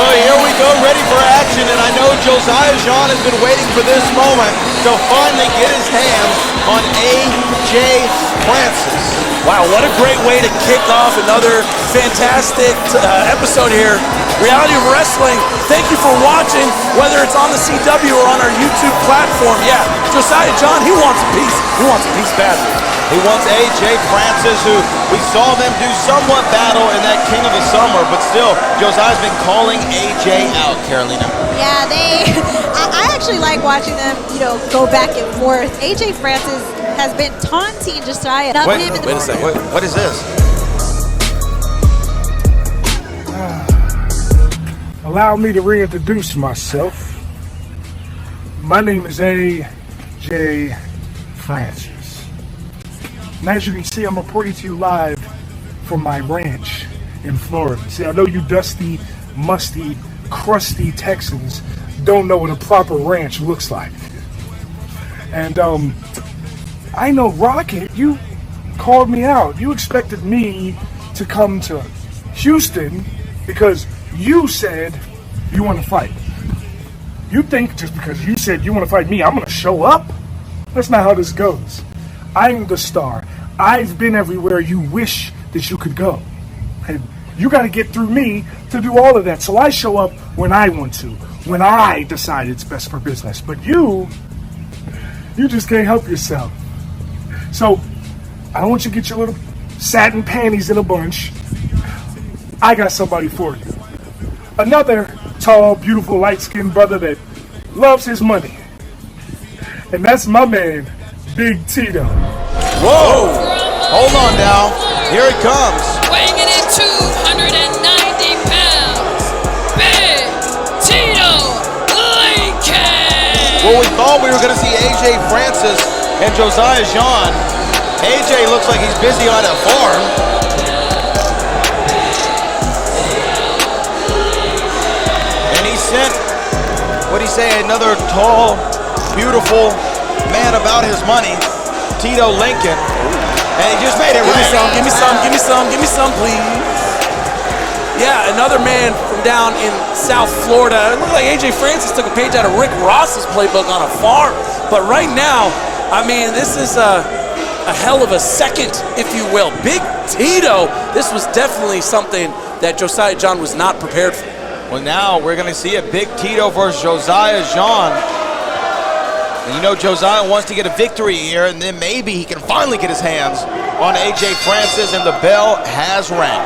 Well, here we go, ready for action, and I know Josiah Jean has been waiting for this moment to finally get his hands on AJ Francis. Wow, what a great way to kick off another fantastic episode here. Reality of Wrestling, thank you for watching, whether it's on the CW or on our YouTube platform. Yeah, Josiah Jean, he wants a piece. He wants a piece badly. He wants AJ Francis, who we saw them do somewhat battle in that King of the Summer, but still, Josiah's been calling AJ out, Carolina. Yeah, I actually like watching them, go back and forth. AJ Francis has been taunting Josiah. Wait a second. What is this? Allow me to reintroduce myself. My name is AJ Francis. And as you can see, I'm reporting to you live from my ranch in Florida. See, I know you dusty, musty, crusty Texans don't know what a proper ranch looks like. And I know, Rocket, you called me out. You expected me to come to Houston because you said you want to fight. You think just because you said you want to fight me, I'm going to show up? That's not how this goes. I'm the star. I've been everywhere you wish that you could go. And you got to get through me to do all of that. So I show up when I want to, when I decide it's best for business. But you just can't help yourself. So I don't want you to get your little satin panties in a bunch. I got somebody for you. Another tall, beautiful, light-skinned brother that loves his money. And that's my man, Big Tito. Whoa! Hold on now. Here it comes. Weighing in at 290 pounds, Big Tito Lincoln! Well, we thought we were going to see AJ Francis and Josiah Jean. AJ looks like he's busy on a farm. And he sent, what'd he say, another tall, beautiful man about his money, Tito Lincoln. And he just made it right. Give me some, please. Yeah, another man from down in South Florida. It looked like AJ Francis took a page out of Rick Ross's playbook on a farm. But right now, I mean, this is a hell of a second, if you will. Big Tito, this was definitely something that Josiah Jean was not prepared for. Well, now we're going to see a Big Tito versus Josiah Jean. And you know Josiah wants to get a victory here, and then maybe he can finally get his hands on AJ Francis, and the bell has rang.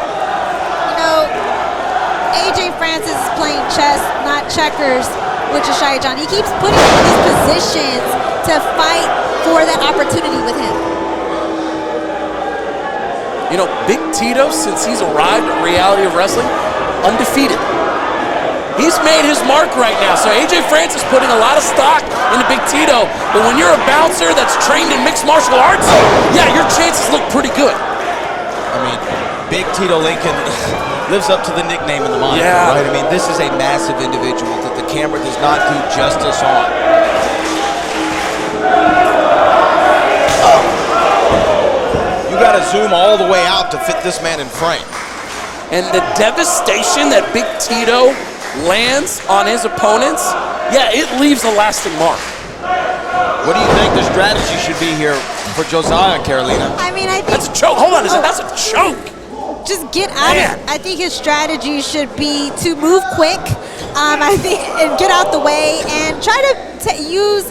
AJ Francis is playing chess, not checkers, with Josiah Jean. He keeps putting him in these positions to fight for that opportunity with him. Big Tito, since he's arrived at Reality of Wrestling, undefeated. He's made his mark right now. So AJ Francis putting a lot of stock into Big Tito. But when you're a bouncer that's trained in mixed martial arts, yeah, your chances look pretty good. I mean, Big Tito Lincoln lives up to the nickname in the mind, yeah. Right? I mean, this is a massive individual that the camera does not do justice on. You got to zoom all the way out to fit this man in frame. And the devastation that Big Tito lands on his opponents, yeah, it leaves a lasting mark. What do you think the strategy should be here for Josiah, Carolina? I mean, I think that's a choke. Hold on, that's a choke. Just get out of it. I think his strategy should be to move quick, I think, and get out the way and try to use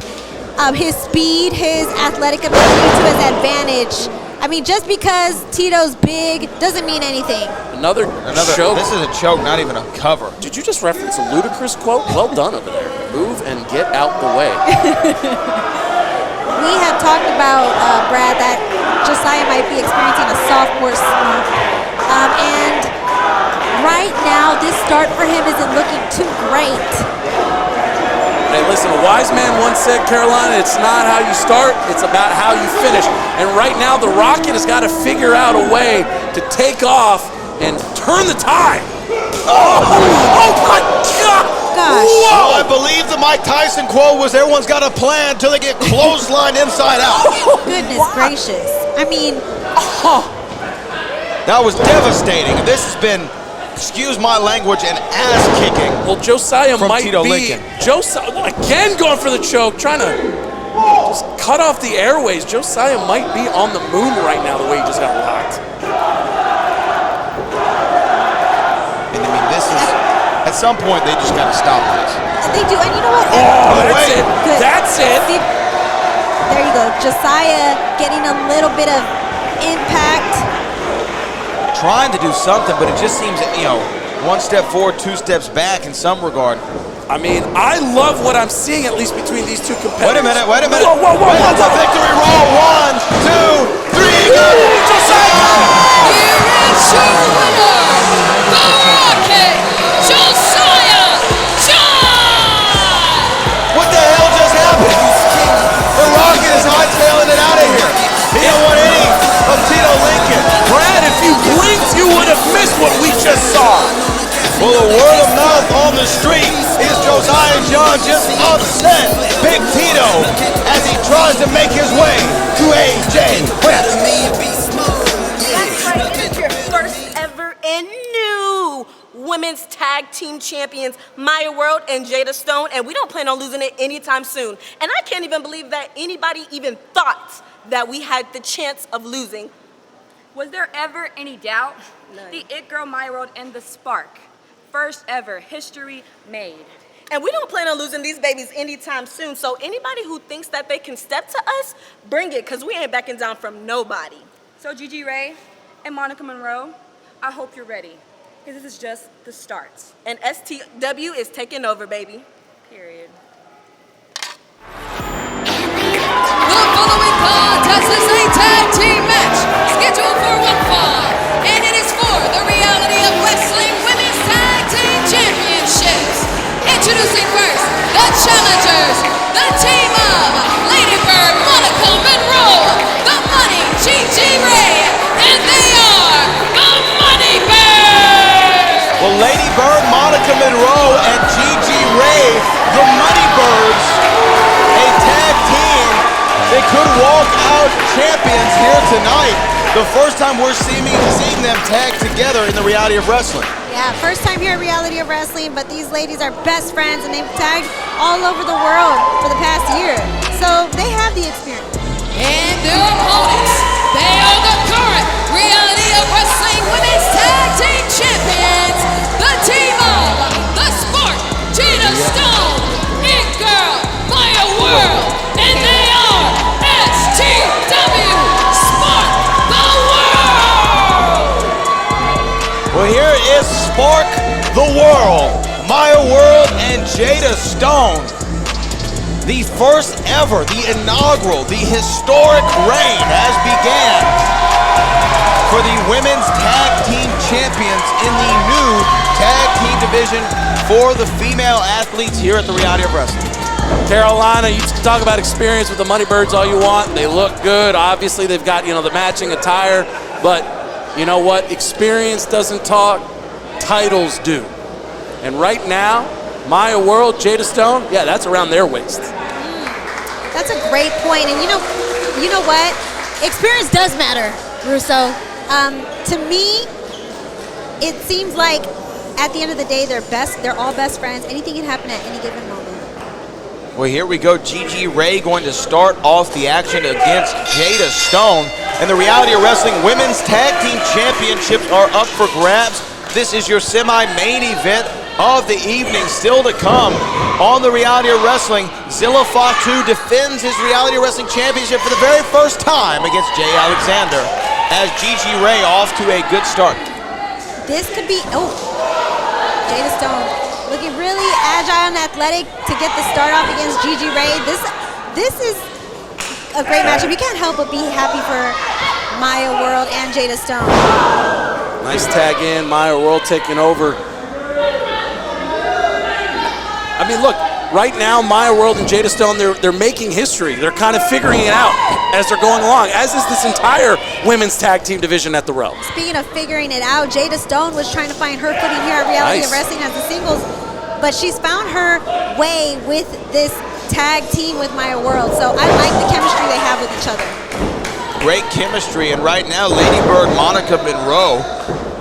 his speed, his athletic ability to his advantage. I mean, just because Tito's big doesn't mean anything. Another choke. This is a choke, not even a cover. Did you just reference a ludicrous quote? Well done over there. Move and get out the way. We have talked about, Brad, that Josiah might be experiencing a sophomore slump. And right now, this start for him isn't looking too great. Hey, listen, a wise man once said, Carolina, it's not how you start, it's about how you finish. And right now, the Rocket has got to figure out a way to take off and turn the tide. Oh my God! Gosh. Well, I believe the Mike Tyson quote was, everyone's got a plan until they get clotheslined inside out. Goodness gracious. I mean... That was devastating. This has been excuse my language, an ass kicking. Well, Josiah from might Tito be. Lincoln. Josiah again going for the choke, trying to just cut off the airways. Josiah might be on the moon right now, the way he just got locked. And I mean, this is, at some point, they just got to stop this. They do, and you know what? Oh, that's it. Good. That's it. See, there you go. Josiah getting a little bit of impact. Trying to do something, but it just seems, you know, one step forward, two steps back in some regard. I mean, I love what I'm seeing, at least between these two competitors. Wait a minute, wait a minute. Whoa, whoa, whoa, Wait, whoa, it's a whoa. victory roll. 1, 2, 3, go! Josiah! Here is your winner, the Rocket, Josiah John! What the hell just happened? The Rocket is hightailing it out of here. He don't want any of Tito Lincoln. Brad, if you blinked, you would have missed what we just saw. Well, the word of mouth on the street is Josiah John just upset Big Tito as he tries to make his way to AJ West. That's right, this is your first ever and new women's tag team champions, Maya World and Jada Stone, and we don't plan on losing it anytime soon. And I can't even believe that anybody even thought that we had the chance of losing. Was there ever any doubt? None. The It Girl, My World, and the Spark. First ever, history made. And we don't plan on losing these babies anytime soon, so anybody who thinks that they can step to us, bring it, because we ain't backing down from nobody. So Gigi Ray and Monica Monroe, I hope you're ready, because this is just the start. And STW is taking over, baby. Period. The following contest is a tag team match scheduled for 1 fall, and it is for the Reality of Wrestling Women's Tag Team Championships. Introducing first, the challengers, the team of Lady Bird, Monica Monroe, the Money, Gigi Ray, and they are the Money Birds! Well, Lady Bird, Monica Monroe, and Gigi Ray, the Money Birds, a tag team. They could walk out champions here tonight. The first time we're seeing them tag together in the Reality of Wrestling. Yeah, first time here at Reality of Wrestling, but these ladies are best friends and they've tagged all over the world for the past year. So they have the experience. And their opponents, they are the current Reality of Wrestling Women's Tag Team Champions, the team of the Spark, Gina Stone, It Girl, Maya World, and they are STW Spark the World! Well, here is Spark the World, Maya World, and Jada Stone. The first ever, the inaugural, the historic reign has began for the Women's Tag Team Champions in the new Tag Team Division for the female athletes here at the Reality of Wrestling. Carolina, you can talk about experience with the Money Birds all you want. They look good. Obviously, they've got, the matching attire. But you know what? Experience doesn't talk. Titles do. And right now, Maya World, Jada Stone, yeah, that's around their waist. That's a great point. And you know what? Experience does matter, Russo. To me, it seems like at the end of the day, they're all best friends. Anything can happen at any given moment. Well, here we go. Gigi Ray going to start off the action against Jada Stone. And the Reality of Wrestling Women's Tag Team Championships are up for grabs. This is your semi-main event of the evening still to come. On the Reality of Wrestling, ZILLA Fatu defends his Reality of Wrestling Championship for the very first time against Jay Alexander, as Gigi Ray off to a good start. This could be, Jada Stone looking really agile and athletic to get the start off against Gigi Ray. This is a great matchup. You can't help but be happy for Maya World and Jada Stone. Nice tag in, Maya World taking over. I mean, look, right now, Maya World and Jada Stone, they're making history. They're kind of figuring it out as they're going along, as is this entire women's tag team division at the Realm. Speaking of figuring it out, Jada Stone was trying to find her footing here at Reality of Wrestling as a singles, but she's found her way with this tag team with Maya World. So I like the chemistry they have with each other. Great chemistry, and right now, Lady Bird, Monica Monroe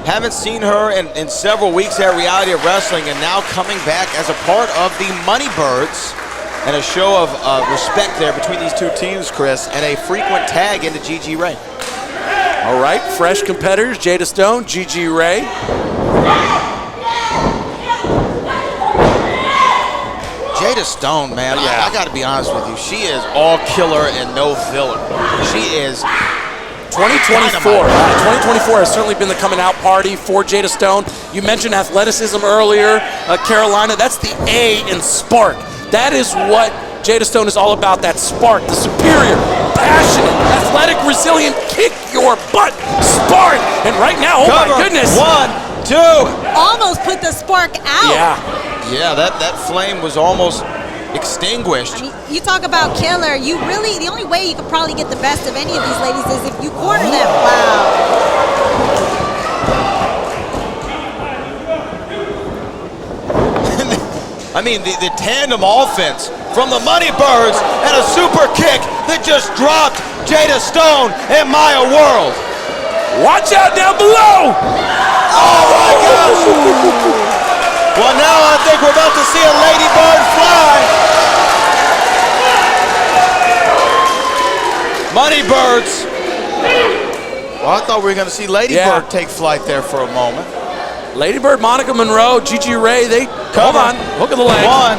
Haven't seen her in several weeks at Reality of Wrestling, and now coming back as a part of the Money Birds. And a show of respect there between these two teams, Chris, and a frequent tag into Gigi Ray. All right, fresh competitors, Jada Stone, Gigi Ray. Jada Stone, man, Yeah. I got to be honest with you. She is all killer and no filler. She is 2024. 2024 has certainly been the coming out party for Jada Stone. You mentioned athleticism earlier, Carolina. That's the A in spark. That is what Jada Stone is all about, that spark, the superior, passionate, athletic, resilient, kick your butt spark. And right now, oh Cover. my goodness. 1, 2. Almost put the spark out. Yeah, that flame was almost extinguished. I mean, you talk about killer. The only way you could probably get the best of any of these ladies is if you corner them. Wow. I mean, the tandem offense from the Money Birds and a super kick that just dropped Jada Stone and Maya World. Watch out down below. Oh my gosh. Well, now I think we're about to see a Lady Bird fly. Money Birds. Well, I thought we were going to see Lady Bird take flight there for a moment. Lady Bird, Monica Monroe, Gigi Ray, they hold on. Look at the leg. 1,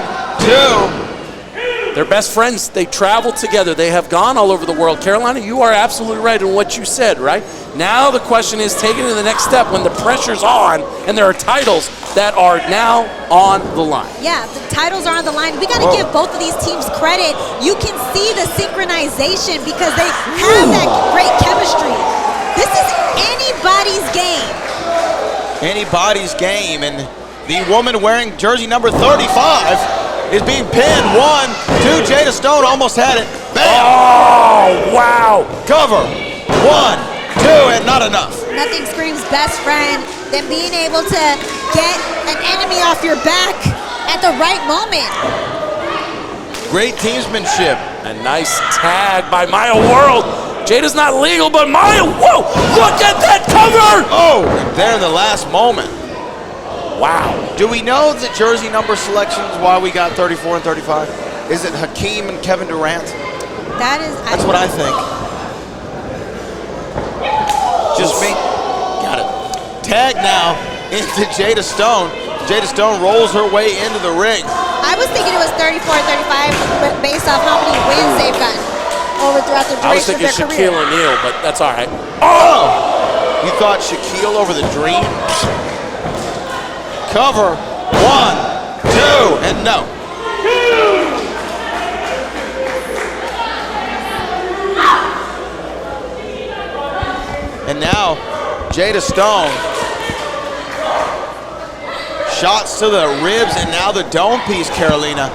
2. They're best friends. They travel together. They have gone all over the world. Carolina, you are absolutely right in what you said, right? Now the question is taking it to the next step when the pressure's on and there are titles that are now on the line. Yeah, the titles are on the line. We got to give both of these teams credit. You can see the synchronization because they have that great chemistry. This is anybody's game. Anybody's game, and the woman wearing jersey number 35 is being pinned. 1, 2. Jada Stone almost had it. Bam! Oh, wow. Cover. 1, 2, and not enough. Nothing screams best friend than being able to get an enemy off your back at the right moment. Great teamsmanship. A nice tag by Maya World. Jada's not legal, but Maya, whoa, look at that cover! Oh, there in the last moment. Wow. Do we know the jersey number selections, why we got 34 and 35? Is it Hakeem and Kevin Durant? That's what I think. Just me. Got it. Tag now into Jada Stone. Jada Stone rolls her way into the ring. I was thinking it was 34 35, but based off how many wins they've gotten over throughout the I was duration thinking of their Shaquille career. O'Neal, but that's all right. Oh! You thought Shaquille over the Dream? Cover. 1, 2, and no. And now, Jada Stone. Shots to the ribs and now the dome piece, Carolina.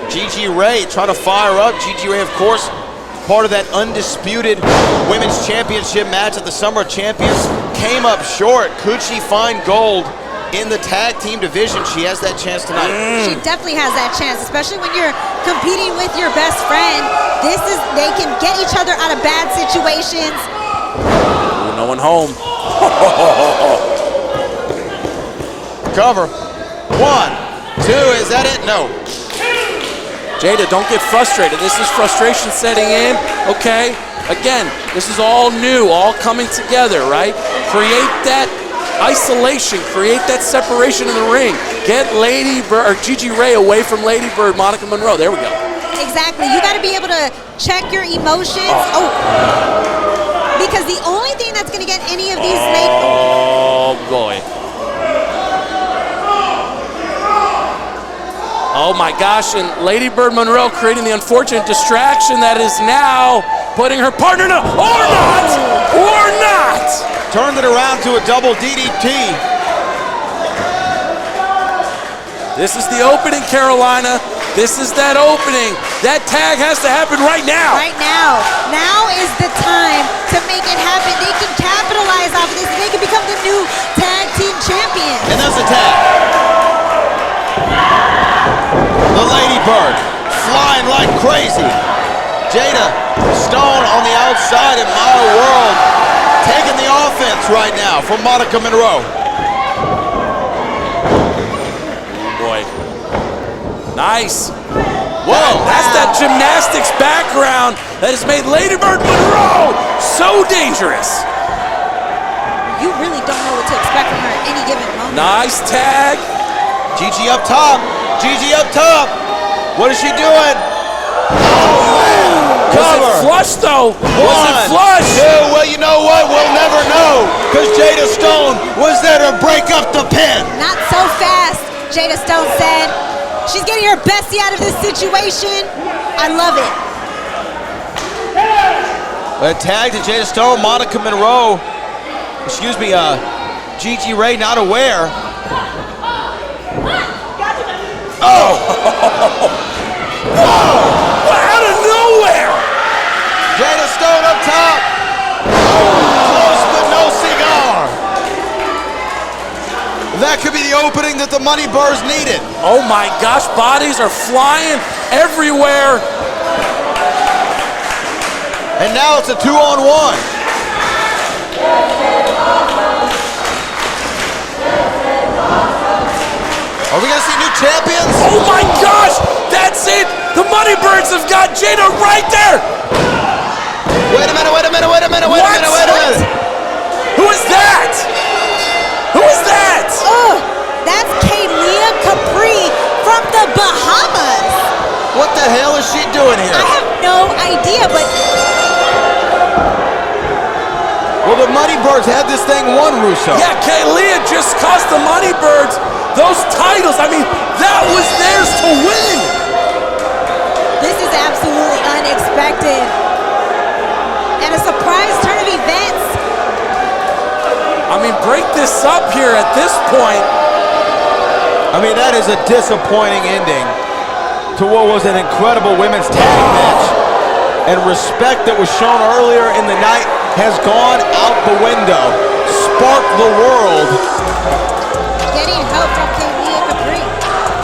Gigi Ray trying to fire up. Gigi Ray, of course, part of that undisputed women's championship match at the Summer of Champions. Came up short. Could she find gold in the tag team division? She has that chance tonight. She definitely has that chance, especially when you're competing with your best friend. They can get each other out of bad situations. Ooh, no one home. Cover. 1, 2, is that it? No. Jada, don't get frustrated. This is frustration setting in, okay? Again, this is all new, all coming together, right? Create that isolation, create that separation in the ring. Get Lady Bird, or Gigi Ray away from Lady Bird, Monica Monroe. There we go. Exactly. You got to be able to check your emotions. Because the only thing that's going to get any of these ladies... Oh, boy. Oh my gosh, and Lady Bird Monroe creating the unfortunate distraction that is now putting her partner in a, or not! Turned it around to a double DDT. This is the opening, Carolina. This is that opening. That tag has to happen right now. Right now. Now is the time to make it happen. They can capitalize off of this. They can become the new tag team champion. And that's a tag. The Lady Bird flying like crazy. Jada Stone on the outside and Maya World taking the offense right now from Monica Monroe. Boy. Nice. Whoa. That's that gymnastics background that has made Lady Bird Monroe so dangerous. You really don't know what to expect from her at any given moment. Nice tag. Gigi up top. Gigi up top. What is she doing? Oh, man. Was Cover. it flush, though? Was it One, flush? two. Well, you know what? We'll never know because Jada Stone was there to break up the pin. Not so fast, Jada Stone said. She's getting her bestie out of this situation. I love it. A tag to Jada Stone, Monica Monroe. Excuse me, Gigi Ray not aware. Oh! Whoa! Out of nowhere! Jada Stone up top. Close but no cigar. That could be the opening that the Money Birds needed. Oh my gosh, bodies are flying everywhere. And now it's a 2-on-1. Are we gonna see new champions? Oh my gosh, that's it. The Money Birds have got Jada right there. Wait a minute, wait a minute, wait a minute, wait a minute, wait a minute. Who is that? Who is that? That's Kalia Capri from the Bahamas. What the hell is she doing here? I have no idea, but Well, the Money Birds had this thing won, Russo. Yeah, Kalia just cost the Money Birds those titles. I mean, that was theirs to win. this is absolutely unexpected. And a surprise turn of events. I mean, break this up here at this point. I mean, that is a disappointing ending to what was an incredible women's tag match. And respect that was shown earlier in the night has gone out the window. Spark the world. Getting help from Kalia Capri.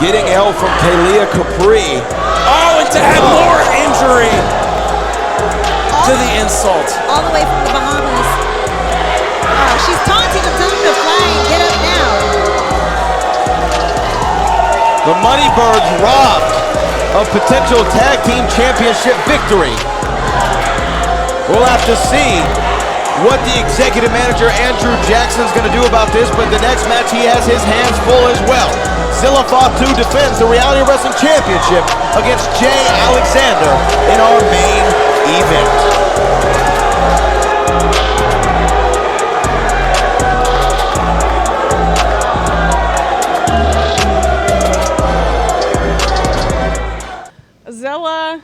Getting help from Kalia Capri. Oh, and to add more injury to the insult. All the way from the Bahamas. Oh, she's taunting him, telling him to fly and get up now. The Money Birds robbed of potential tag team championship victory. We'll have to see what the executive manager Andrew Jackson's going to do about this, but the next match he has his hands full as well. ZILLA Fatu defends the Reality Wrestling Championship against Jay Alexander in our main event. ZILLA,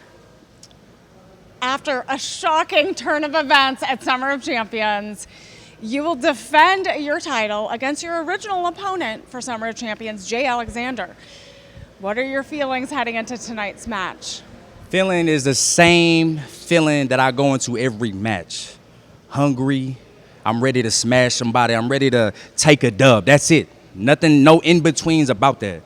after a shocking turn of events at Summer of Champions, you will defend your title against your original opponent for Summer of Champions, Jay Alexander. What are your feelings heading into tonight's match? Feeling is the same feeling that I go into every match. Hungry, I'm ready to smash somebody, I'm ready to take a dub. That's it. Nothing, no in-betweens about that.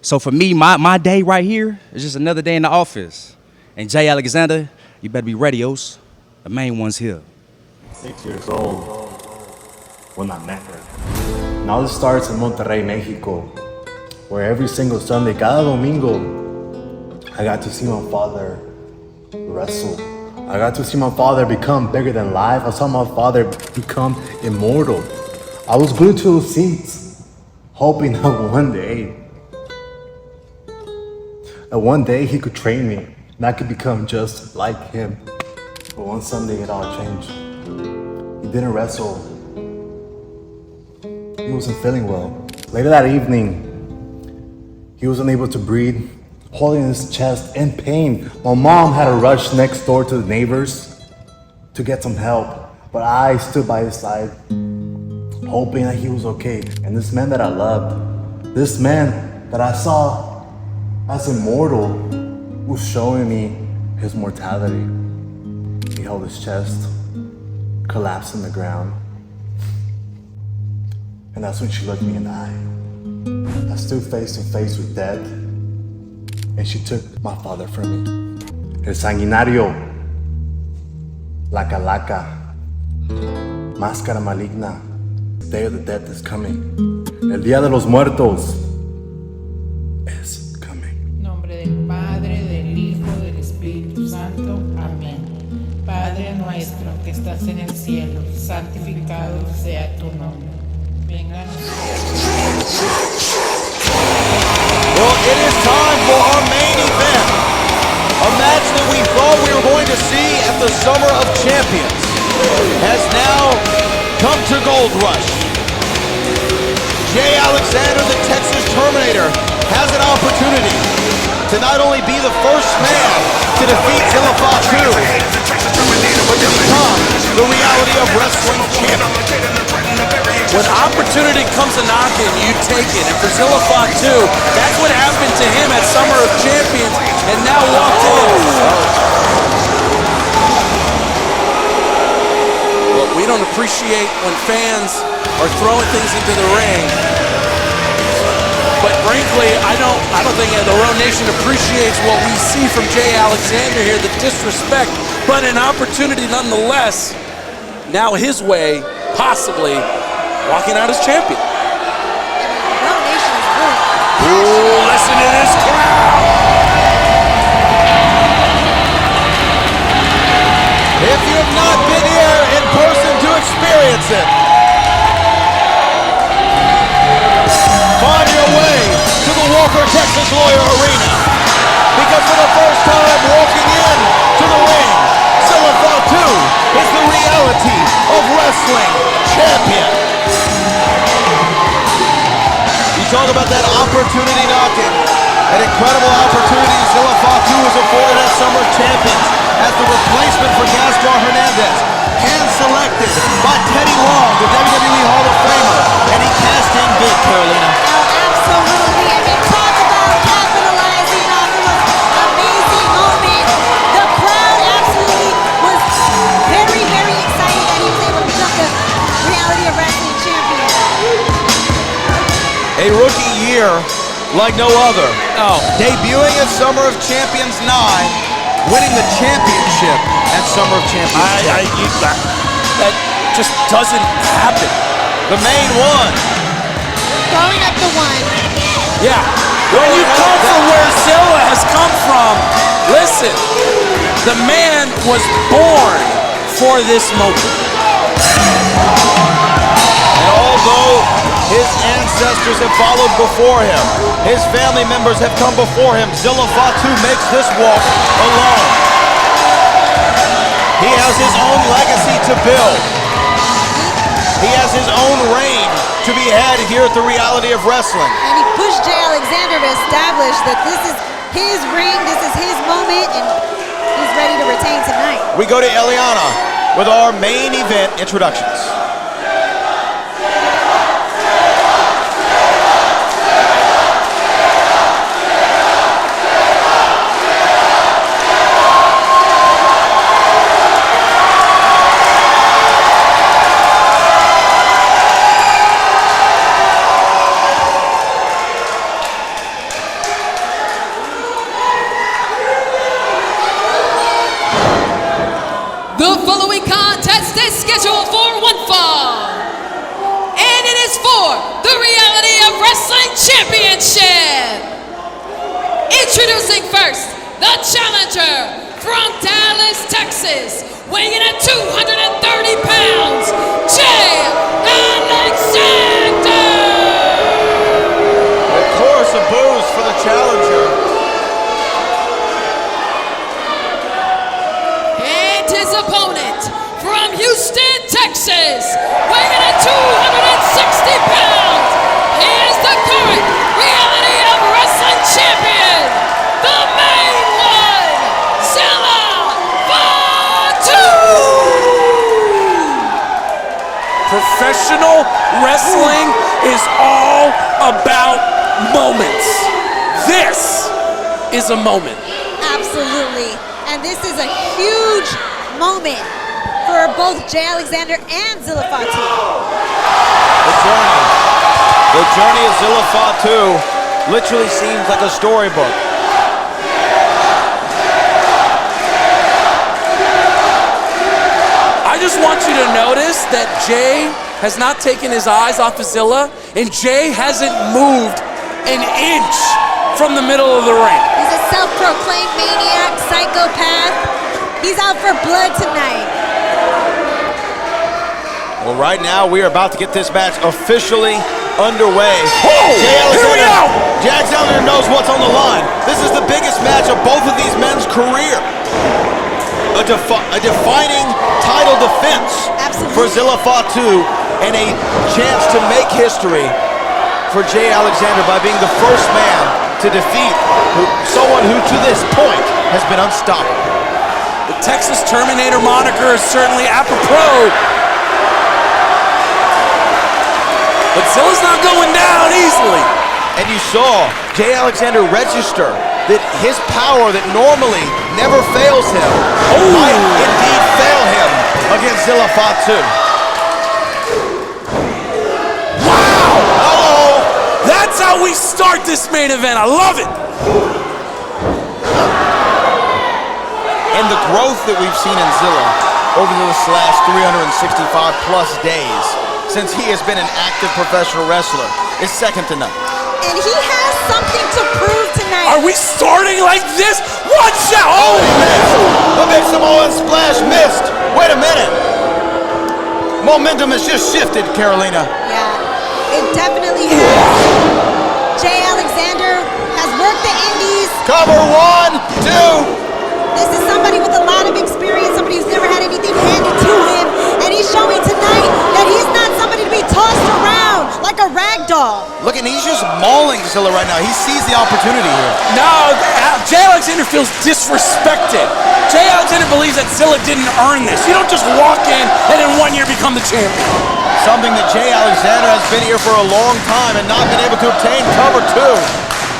So for me, my day right here is just another day in the office. And Jay Alexander, you better be ready, Os. The main one's here. 6 years old when I met her. Now this starts in Monterrey, Mexico, where every single Sunday, cada domingo, I got to see my father wrestle. I got to see my father become bigger than life. I saw my father become immortal. I was glued to those seats, hoping that one day he could train me and I could become just like him. But one Sunday it all changed. He didn't wrestle. He wasn't feeling well. Later that evening, he was unable to breathe, holding his chest in pain. My mom had to rush next door to the neighbors to get some help, but I stood by his side, hoping that he was okay. And this man that I loved, this man that I saw as immortal, was showing me his mortality. He held his chest, collapsed on the ground. And that's when she looked me in the eye. I stood face to face with death, and she took my father from me. El sanguinario, la calaca. Máscara maligna. The day of the dead is coming. El día de los muertos is coming. En nombre del Padre, del Hijo, del Espíritu Santo. Amén. Padre nuestro que estás en el cielo, santificado sea tu nombre. Venga a nosotros. Well, it is time for our main event. A match that we thought we were going to see at the Summer of Champions has now come to Gold Rush. Jay Alexander, the Texas Terminator, has an opportunity to not only be the first man to defeat ZILLA Fatu, but to become the Reality of Wrestling champion. When opportunity comes a knocking, you take it. And for ZILLA Fatu, that's what happened to him at Summer of Champions, and now walked in. Well, we don't appreciate when fans are throwing things into the ring. But frankly, I don't think the Row Nation appreciates what we see from Jay Alexander here, the disrespect, but an opportunity nonetheless. Now his way, possibly, walking out as champion. Row Nation is really Ooh, listen to this crowd! If you have not been here in person to experience it, find your way to the Walker Texas Lawyer Arena. Because for the first time walking in to the ring, ZILLA Fatu is the Reality of Wrestling champion. You talk about that opportunity knocking, an incredible opportunity ZILLA Fatu was afforded as Summer Champions as the replacement for Gaspar Hernandez, hand-selected by Teddy Long, the WWE Hall of Famer, and he cashed in big, Carolina. absolutely. I mean, talk about capitalizing off of an amazing moment. The crowd absolutely was very, very excited that he was able to become the Reality of Wrestling champion. A rookie year like no other. Oh. Debuting at Summer of Champions 9, winning the championship at Summer of Champions 10. That just doesn't happen. The main one. Throwing up the one. Yeah. When you come from where ZILLA has come from, listen, the man was born for this moment. And although his ancestors have followed before him, his family members have come before him, ZILLA Fatu makes this walk alone. He has his own legacy to build. He has his own reign to be had here at the Reality of Wrestling. And he pushed Jay Alexander to establish that this is his ring, this is his moment, and he's ready to retain tonight. We go to Eliana with our main event introductions. The following contest is scheduled for one fall, and it is for the Reality of Wrestling Championship. Introducing first, the challenger from Dallas, Texas, weighing in at 230 pounds, Jay Alexander. Of course, a boost for the challenger. And his opponent from Houston, Texas, weighing in at 260 pounds, he is the current Reality of Wrestling champion, the main one, ZILLA Fatu. Professional wrestling is all about moments. This is a moment. Absolutely. And this is a huge moment for both Jay Alexander and ZILLA Fatu. The journey of ZILLA Fatu literally seems like a storybook. I just want you to notice that Jay has not taken his eyes off of Zilla, and Jay hasn't moved an inch from the middle of the ring. He's a self-proclaimed maniac, psychopath. He's out for blood tonight. Well, right now we are about to get this match officially underway. Jay Alexander knows what's on the line. This is the biggest match of both of these men's career. A defining title defense for ZILLA Fatu, and a chance to make history for Jay Alexander by being the first man to defeat someone who to this point has been unstoppable. The Texas Terminator moniker is certainly apropos, but Zilla's not going down easily. And you saw Jay Alexander register that his power that normally never fails him might indeed fail him against ZILLA Fatu. Wow! That's how we start this main event. I love it. And the growth that we've seen in ZILLA over this last 365 plus days since he has been an active professional wrestler is second to none. And he has something to prove tonight. Are we starting like this? Watch out! Oh, he missed! The big Samoan splash missed! Wait a minute! Momentum has just shifted, Carolina. Yeah, it definitely has. Jay Alexander has worked the indies. Cover 1, 2. This is somebody with a lot of experience, somebody who's never had anything handed to him, and he's showing tonight that he's not somebody to be tossed around like a rag doll. Look, and he's just mauling Zilla right now. He sees the opportunity here. No, Jay Alexander feels disrespected. Jay Alexander believes that Zilla didn't earn this. You don't just walk in and in 1 year become the champion. Something that Jay Alexander has been here for a long time and not been able to obtain cover 2.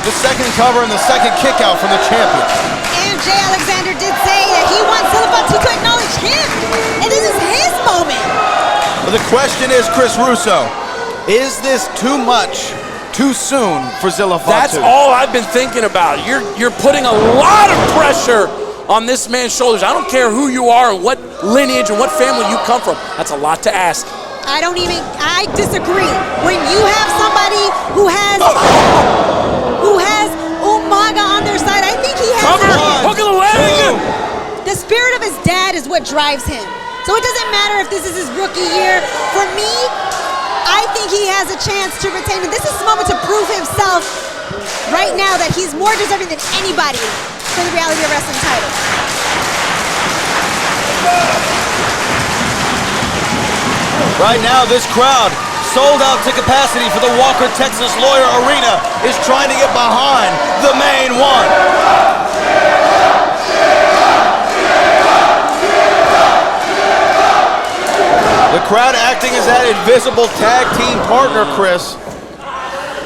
The second cover and the second kick out from the champion. And Jay Alexander did say that he wants ZILLA Fatu to acknowledge him. And this is his moment. Well, the question is, Chris Russo, is this too much, too soon for ZILLA Fatu? That's all I've been thinking about. You're putting a lot of pressure on this man's shoulders. I don't care who you are and what lineage and what family you come from. That's a lot to ask. I disagree. When you have somebody who has Umaga on their side, I think he has Hook of the leg. The spirit of his dad is what drives him. So it doesn't matter if this is his rookie year. For me, I think he has a chance to retain it. This is his moment to prove himself right now that he's more deserving than anybody for the Reality of Wrestling title. Right now, this crowd, sold out to capacity for the Walker Texas Lawyer Arena, is trying to get behind the main one. The crowd acting as that invisible tag team partner, Chris.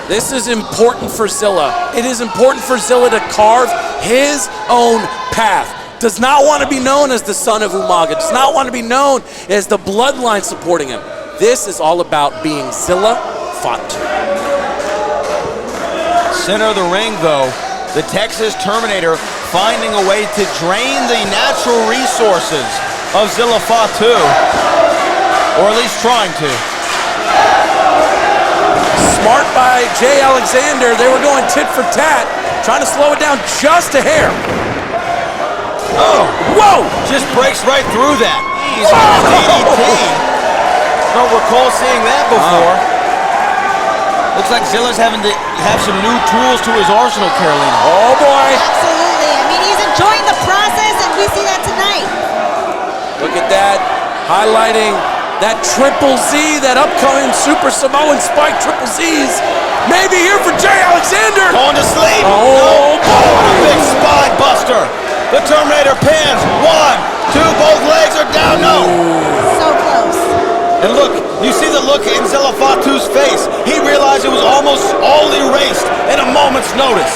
This is important for Zilla. It is important for Zilla to carve his own path. Does not want to be known as the son of Umaga. Does not want to be known as the bloodline supporting him. This is all about being ZILLA Fatu. Center of the ring, though, the Texas Terminator finding a way to drain the natural resources of ZILLA Fatu, or at least trying to. Smart by Jay Alexander. They were going tit for tat, trying to slow it down just a hair. Oh, whoa! Just breaks right through that. He's on DDT. Don't recall seeing that before. Looks like Zilla's having to have some new tools to his arsenal, Carolina. Oh, boy. Absolutely. I mean, he's enjoying the process, and we see that tonight. Look at that, highlighting that Triple Z, that upcoming Super Samoan Spike Triple Z's. Maybe here for Jay Alexander. Going to sleep. Oh, no. A big spine buster. The Terminator pins. 1, 2, both legs are down. No. So close. And look, you see the look in ZILLA Fatu's face. He realized it was almost all erased in a moment's notice.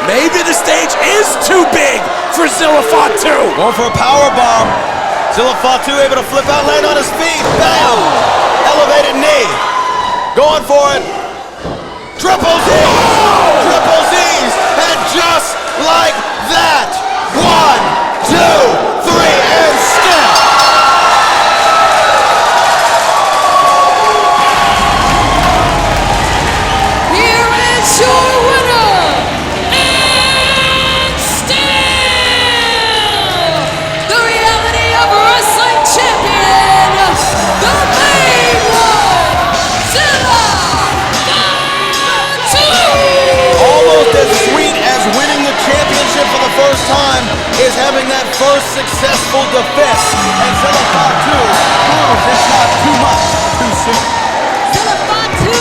Maybe the stage is too big for ZILLA Fatu. Going for a power bomb. ZILLA Fatu able to flip out, land on his feet. Bam! Elevated knee. Going for it. Triple Z! Triple Z's! And just like that, 1, 2. first successful defense, and Zilla Fatu proves it's not too much too soon. Zilla Fatu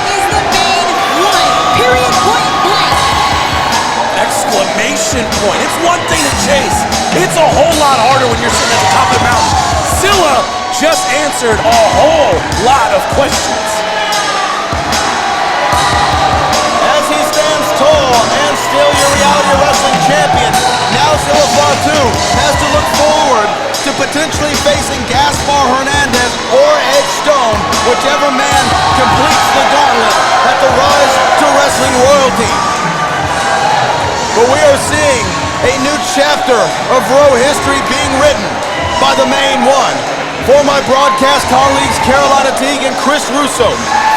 is the main one. Period, point blank. Exclamation point. It's one thing to chase. It's a whole lot harder when you're sitting at the top of the mountain. Zilla just answered a whole lot of questions. As he stands tall and still your reality wrestling champion, now Zilla Fatu has to look forward to potentially facing Gaspar Hernandez or Edge Stone, whichever man completes the gauntlet at the Rise to Wrestling royalty. But we are seeing a new chapter of Raw history being written by the main one. For my broadcast colleagues Carolina Teague and Chris Russo,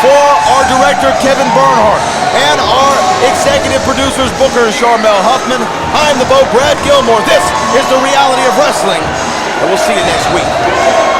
for our director Kevin Bernhardt, and our executive producers Booker and Charmel Huffman, I'm the Bo Brad Gilmore. This is the reality of wrestling, and we'll see you next week.